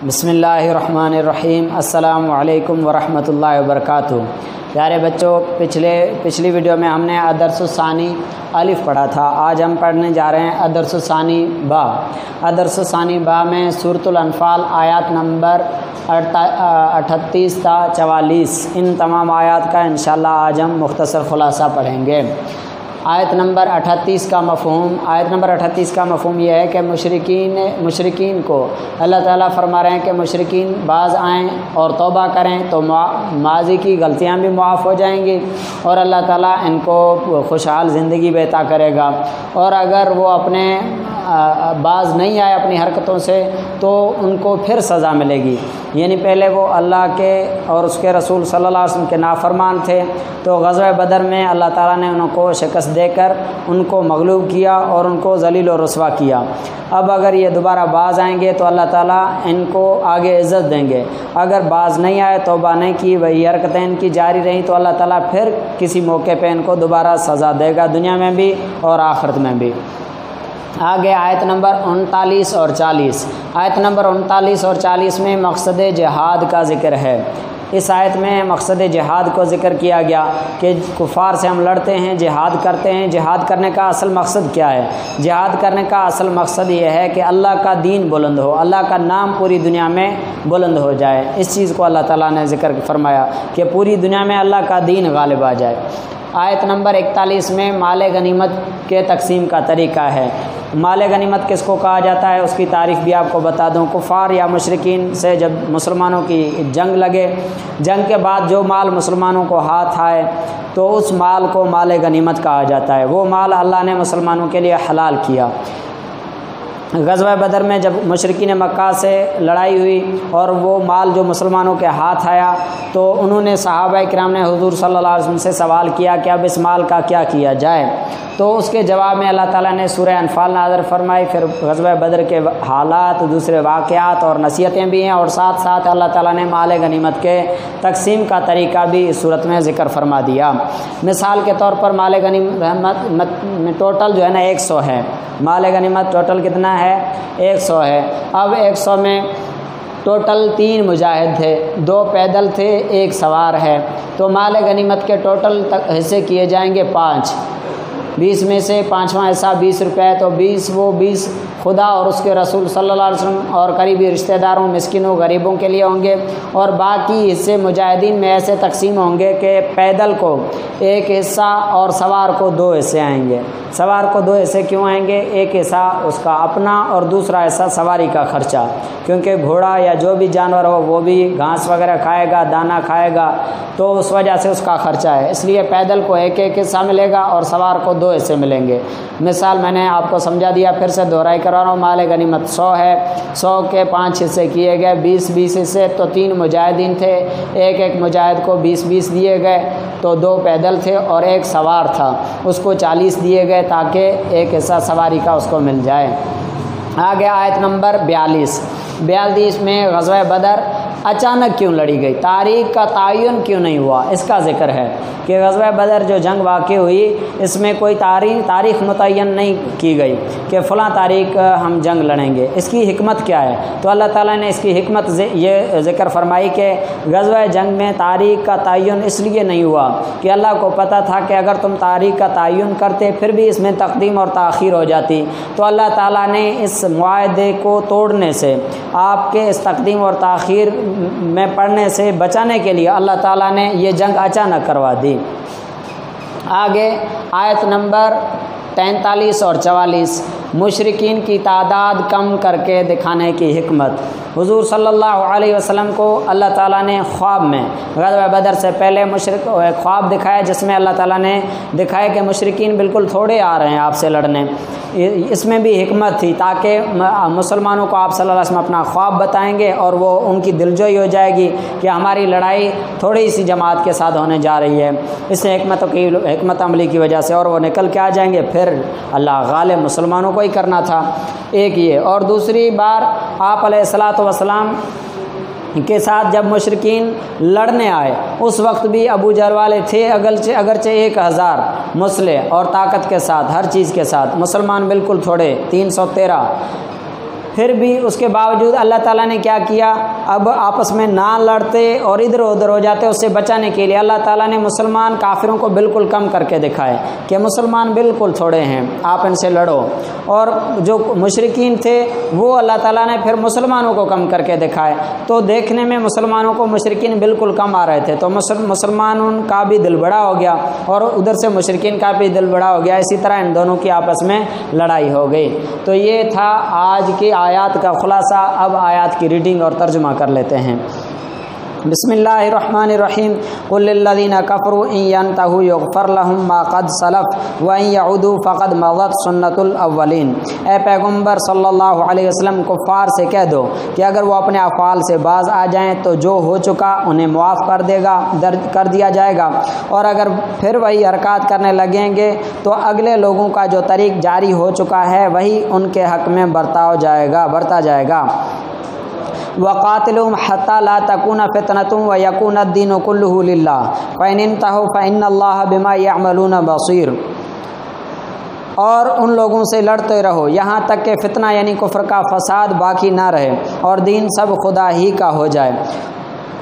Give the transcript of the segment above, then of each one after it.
بسم اللہ الرحمن الرحیم۔ السلام علیکم ورحمۃ اللہ وبرکاتہ۔ پیارے بچوں، پچھلی ویڈیو میں ہم نے الدرس الثانی الف پڑھا تھا۔ آج ہم پڑھنے جا رہے ہیں الدرس الثانی با۔ الدرس الثانی با میں سورۃ الانفال آیات نمبر 38 تا 44 ان تمام آیات کا انشاءاللہ آج ہم مختصر خلاصہ پڑھیں گے۔ آیت نمبر 38 کا مفہوم یہ ہے کہ مشرکین کو اللہ تعالیٰ فرما رہے ہیں کہ مشرکین باز آئیں اور توبہ کریں تو ماضی کی غلطیاں بھی معاف ہو جائیں گی اور اللہ تعالیٰ ان کو خوشحال زندگی بھی عطا کرے گا، اور اگر وہ اپنے باز نہیں آئے اپنی حرکتوں سے تو ان کو پھر سزا ملے گی۔ یعنی پہلے وہ اللہ کے اور اس کے رسول صلی اللہ علیہ وسلم کے نافرمان تھے، تو غزوہ بدر میں اللہ تعالیٰ نے ان کو شکست دے کر ان کو مغلوب کیا اور ان کو ذلیل و رسوا کیا۔ اب اگر یہ دوبارہ باز آئیں گے تو اللہ تعالیٰ ان کو آگے عزت دیں گے۔ اگر باز نہیں آئے، توبہ نہیں کی، وہی حرکتیں ان کی جاری رہیں، تو اللہ تعالیٰ پھر کسی موقع پہ ان کو دوبارہ سزا دے گا، دنیا میں بھی اور آخرت میں بھی۔ آگے آیت نمبر 39 اور 40۔ آیت نمبر 39 اور 40 میں مقصد جہاد کا ذکر ہے۔ اس آیت میں مقصد جہاد کو ذکر کیا گیا کہ کفار سے ہم لڑتے ہیں، جہاد کرتے ہیں۔ جہاد کرنے کا اصل مقصد کیا ہے؟ جہاد کرنے کا اصل مقصد یہ ہے کہ اللہ کا دین بلند ہو، اللہ کا نام پوری دنیا میں بلند ہو جائے۔ اس چیز کو اللہ تعالیٰ نے ذکر فرمایا کہ پوری دنیا میں اللہ کا دین غالب آ جائے۔ آیت نمبر 41 میں مال غنیمت کے تقسیم کا طریقہ ہے۔ مال غنیمت کس کو کہا جاتا ہے، اس کی تعریف بھی آپ کو بتا دوں۔ کفار یا مشرکین سے جب مسلمانوں کی جنگ لگے، جنگ کے بعد جو مال مسلمانوں کو ہاتھ آئے تو اس مال کو مال غنیمت کہا جاتا ہے۔ وہ مال اللہ نے مسلمانوں کے لیے حلال کیا۔ غزوہ بدر میں جب مشرکین مکہ سے لڑائی ہوئی اور وہ مال جو مسلمانوں کے ہاتھ آیا تو انہوں نے صحابہ کرام نے حضور صلی اللہ علیہ وسلم سے سوال کیا کہ اب اس مال کا کیا کیا جائے، تو اس کے جواب میں اللہ تعالیٰ نے سورہ انفال نازل فرمائی۔ پھر غزوہ بدر کے حالات، دوسرے واقعات اور نصیحتیں بھی ہیں، اور ساتھ ساتھ اللہ تعالیٰ نے مال غنیمت کے تقسیم کا طریقہ بھی اس صورت میں ذکر فرما دیا۔ مثال کے طور پر مال غنیمت میں ٹوٹل جو ہے نا 100 ہے۔ مال غنیمت ٹوٹل کتنا ہے؟ 100 ہے۔ اب 100 میں ٹوٹل 3 مجاہد تھے، 2 پیدل تھے، 1 سوار ہے، تو مال غنیمت کے ٹوٹل حصے کیے جائیں گے 5۔ 20 میں سے 5واں حصہ 20 روپے، تو 20 خدا اور اس کے رسول صلی اللہ علیہ وسلم اور قریبی رشتہ داروں، مسکینوں، غریبوں کے لیے ہوں گے، اور باقی حصے مجاہدین میں ایسے تقسیم ہوں گے کہ پیدل کو 1 حصہ اور سوار کو 2 حصے آئیں گے۔ سوار کو 2 حصے کیوں آئیں گے؟ 1 حصہ اس کا اپنا اور دوسرا حصہ سواری کا خرچہ، کیونکہ گھوڑا یا جو بھی جانور ہو وہ بھی گھاس وغیرہ کھائے گا، دانہ کھائے گا، تو اس وجہ سے اس کا خرچہ ہے۔ اس لیے پیدل کو 1 حصہ ملے گا اور سوار کو 2 حصے ملیں گے۔ مثال میں نے آپ کو سمجھا دیا، پھر سے دہرائی کرا رہا ہوں۔ مال غنیمت 100 ہے، 100 کے 5 حصے کیے گئے، 20 حصے، تو 3 مجاہدین تھے، ایک مجاہد کو 20 دیے گئے، تو 2 پیدل تھے اور 1 سوار تھا، اس کو 40 دیے گئے تاکہ 1 حصہ سواری کا اس کو مل جائے۔ آگے آیت نمبر 42 میں غزوہ بدر اچانک کیوں لڑی گئی، تاریخ کا تعین کیوں نہیں ہوا، اس کا ذکر ہے کہ غزوہ بدر جو جنگ واقع ہوئی اس میں کوئی تاریخ متعین نہیں کی گئی کہ فلاں تاریخ ہم جنگ لڑیں گے۔ اس کی حکمت کیا ہے؟ تو اللہ تعالیٰ نے اس کی حکمت یہ ذکر فرمائی کہ غزوہ جنگ میں تاریخ کا تعین اس لیے نہیں ہوا کہ اللہ کو پتہ تھا کہ اگر تم تاریخ کا تعین کرتے پھر بھی اس میں تقدیم اور تاخیر ہو جاتی، تو اللہ تعالیٰ نے اس معاہدے کو توڑنے سے، آپ کے اس تقدیم اور تاخیر میں پڑھنے سے بچانے کے لیے اللہ تعالیٰ نے یہ جنگ اچانک کروا دی۔ آگے آیت نمبر 43 اور 44، مشرکین کی تعداد کم کر کے دکھانے کی حکمت۔ حضور صلی اللہ علیہ وسلم کو اللہ تعالیٰ نے خواب میں غزوہ بدر سے پہلے خواب دکھایا، جس میں اللہ تعالیٰ نے دکھایا کہ مشرکین بالکل تھوڑے آ رہے ہیں آپ سے لڑنے۔ اس میں بھی حکمت تھی تاکہ مسلمانوں کو آپ صلی اللہ علیہ وسلم اپنا خواب بتائیں گے اور وہ ان کی دلجوئی ہو جائے گی کہ ہماری لڑائی تھوڑی سی جماعت کے ساتھ ہونے جا رہی ہے۔ اس حکمت عملی کی وجہ سے، اور وہ نکل کے آ جائیں گے، پھر اللہ غالب مسلمانوں کو ہی کرنا تھا۔ ایک یہ، اور دوسری بار آپ علیہ الصلاۃ والسلام کے ساتھ جب مشرکین لڑنے آئے اس وقت بھی ابو جہل والے تھے، اگرچہ 1000 مسلح اور طاقت کے ساتھ، ہر چیز کے ساتھ، مسلمان بالکل تھوڑے، 313۔ پھر بھی اس کے باوجود اللہ تعالیٰ نے کیا کیا، اب آپس میں نہ لڑتے اور ادھر ادھر ہو جاتے، اس سے بچانے کے لیے اللہ تعالیٰ نے مسلمان کافروں کو بالکل کم کر کے دکھائے کہ مسلمان بالکل تھوڑے ہیں، آپ ان سے لڑو۔ اور جو مشرکین تھے وہ اللہ تعالیٰ نے پھر مسلمانوں کو کم کر کے دکھائے، تو دیکھنے میں مسلمانوں کو مشرکین بالکل کم آ رہے تھے، تو مسلمانوں کا بھی دل بڑا ہو گیا اور ادھر سے مشرکین کا بھی دل بڑا ہو گیا، اسی طرح ان دونوں کی آپس میں لڑائی ہو گئی۔ تو یہ تھا آج کی آیات کا خلاصہ۔ اب آیات کی ریڈنگ اور ترجمہ کر لیتے ہیں۔ بسم اللہ الرحمن الرحیم۔ قل للذین کفروا ان ینتہوا یغفر لهم ما قد سلف وان یعودوا فقد مضت سنت الاولین۔ اے پیغمبر صلی اللہ علیہ وسلم، کفار سے کہہ دو کہ اگر وہ اپنے افعال سے باز آ جائیں تو جو ہو چکا انہیں معاف کر دیا جائے گا، اور اگر پھر وہی حرکات کرنے لگیں گے تو اگلے لوگوں کا جو طریق جاری ہو چکا ہے وہی ان کے حق میں برتا جائے گا۔ وَقَاتِلُهُمْ حَتَّى لَا تَكُونَ فِتْنَةٌ وَيَكُونَ الدِّينُ كُلُّهُ لِلَّهِ فَإِنِ انْتَهُوا فَإِنَّ اللَّهَ بِمَا يَعْمَلُونَ بَصِيرٌ۔ اور ان لوگوں سے لڑتے رہو یہاں تک کہ فتنہ یعنی کفر کا فساد باقی نہ رہے اور دین سب خدا ہی کا ہو جائے۔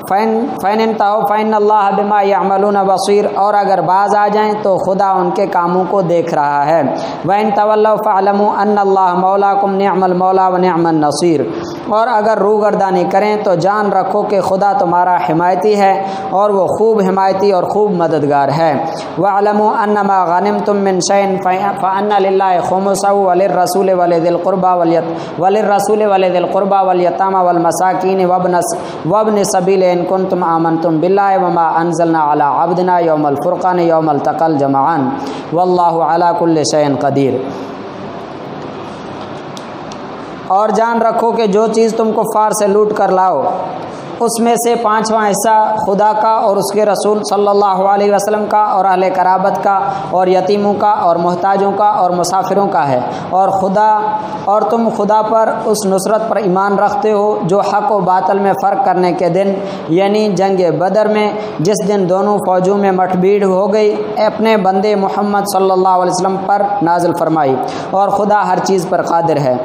فَإِنِ انْتَهُوا فَإِنَّ اللَّهَ بِمَا يَعْمَلُونَ بَصِيرٌ، اور اگر باز آ جائیں تو خدا ان کے کاموں کو دیکھ رہا ہے۔ وَإِن تَوَلَّوْا فَاعْلَمُوا أَنَّ اللَّهَ مَوْلَاكُمْ نِعْمَ الْمَوْلَىٰ وَنِعْمَ النَّصِيرُ، اور اگر روگردانی کریں تو جان رکھو کہ خدا تمہارا حمایتی ہے اور وہ خوب حمایتی اور خوب مددگار ہے۔ وَاعْلَمُوا أَنَّمَا غَنِمْتُم مِّن شَيْءٍ فَأَنَّ لِلَّهِ خُمُسَهُ وَلِلرَّسُولِ وَلِذِي الْقُرْبَىٰ وَالْيَتَامَىٰ وَالْمَسَاكِينِ وَابْنِ السَّبِيلِ إِن كُنتُمْ آمَنتُم بِاللَّهِ وَمَا أَنزَلْنَا عَلَىٰ عَبْدِنَا يَوْمَ الْفُرْقَانِ يَوْمَ الْتَقَى الْجَمْعَانِ وَاللَّهُ عَلَىٰ كُلِّ شَيْءٍ قَدِيرٌ۔ اور جان رکھو کہ جو چیز تم کفار سے لوٹ کر لاؤ اس میں سے 5واں حصہ خدا کا اور اس کے رسول صلی اللہ علیہ وسلم کا اور اہل قرابت کا اور یتیموں کا اور محتاجوں کا اور مسافروں کا ہے، اور تم خدا پر اس نصرت پر ایمان رکھتے ہو جو حق و باطل میں فرق کرنے کے دن یعنی جنگ بدر میں جس دن دونوں فوجوں میں مٹ بھیڑ ہو گئی اپنے بندے محمد صلی اللہ علیہ وسلم پر نازل فرمائی، اور خدا ہر چیز پر قادر ہے۔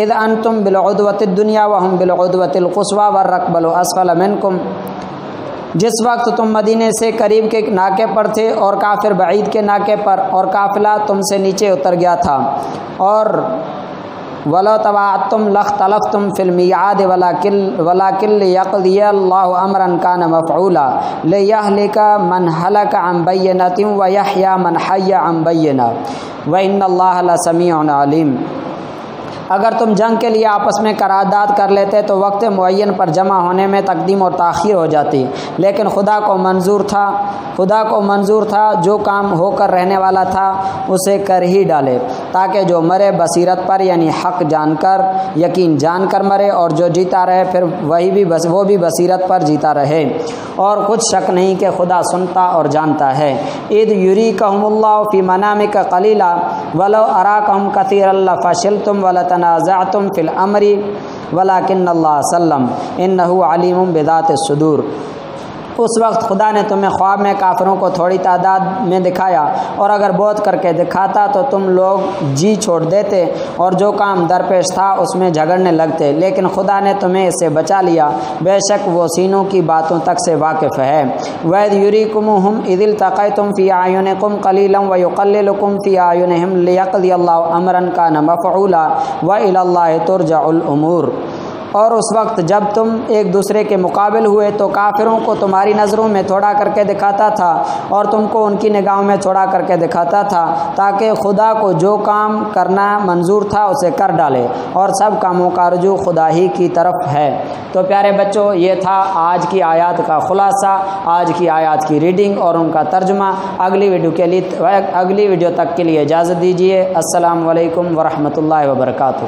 اذ انتم بالعدوۃ الدنیا وهم بالعدوۃ القصویٰ والرکب الاسفل منکم، جس وقت تم مدینے سے قریب کے ناکے پر تھے اور کافر بعید کے ناکے پر، اور قافلہ تم سے نیچے اتر گیا تھا، اور وَلَوْ تَوَاعَدتُّمْ لَاخْتَلَفْتُمْ فِي الْمِيعَادِ وَلَٰكِن لِّيَقْضِيَ اللَّهُ أَمْرًا كَانَ مَفْعُولًا لِّيَهْلِكَ مَنْ هَلَكَ عَن بَيِّنَةٍ وَيَحْيَىٰ مَنْ حَيَّ عَن بَيِّنَةٍ وَإِنَّ اللَّهَ لَسَمِيعٌ عَلِيمٌ۔ اگر تم جنگ کے لیے آپس میں قرارداد کر لیتے تو وقت معین پر جمع ہونے میں تقدیم اور تاخیر ہو جاتی، لیکن خدا کو منظور تھا جو کام ہو کر رہنے والا تھا اسے کر ہی ڈالے، تاکہ جو مرے بصیرت پر یعنی حق جان کر یقین جان کر مرے، اور جو جیتا رہے پھر وہ بھی بصیرت پر جیتا رہے، اور کچھ شک نہیں کہ خدا سنتا اور جانتا ہے۔ اذ یریکہم اللہ فی منامک قلیلا ولو اراکہم کثیرا لفشلتم ولتنازعتم فی الامر ولکن اللہ سلم انہ علیم بذات الصدور۔ اس وقت خدا نے تمہیں خواب میں کافروں کو تھوڑی تعداد میں دکھایا، اور اگر بہت کر کے دکھاتا تو تم لوگ جی چھوڑ دیتے اور جو کام درپیش تھا اس میں جھگڑنے لگتے، لیکن خدا نے تمہیں اس سے بچا لیا، بے شک وہ سینوں کی باتوں تک سے واقف ہے۔ وَإِذْ يُرِيكُمُوهُمْ إِذِ الْتَقَيْتُمْ فِي أَعْيُنِكُمْ قَلِيلًا وَيُقَلِّلُكُمْ فِي أَعْيُنِهِمْ لِيَقْضِيَ اللَّهُ أَمْرًا كَانَ مَفْعُولًا وَإِلَى اللَّهِ تُرْجَعُ الْأُمُورُ۔ اور اس وقت جب تم ایک دوسرے کے مقابل ہوئے تو کافروں کو تمہاری نظروں میں تھوڑا کر کے دکھاتا تھا اور تم کو ان کی نگاہوں میں تھوڑا کر کے دکھاتا تھا، تاکہ خدا کو جو کام کرنا منظور تھا اسے کر ڈالے، اور سب کاموں کا رجوع خدا ہی کی طرف ہے۔ تو پیارے بچوں، یہ تھا آج کی آیات کا خلاصہ، آج کی آیات کی ریڈنگ اور ان کا ترجمہ۔ اگلی ویڈیو تک کے لیے اجازت دیجیے۔ السلام علیکم ورحمۃ اللہ وبرکاتہ۔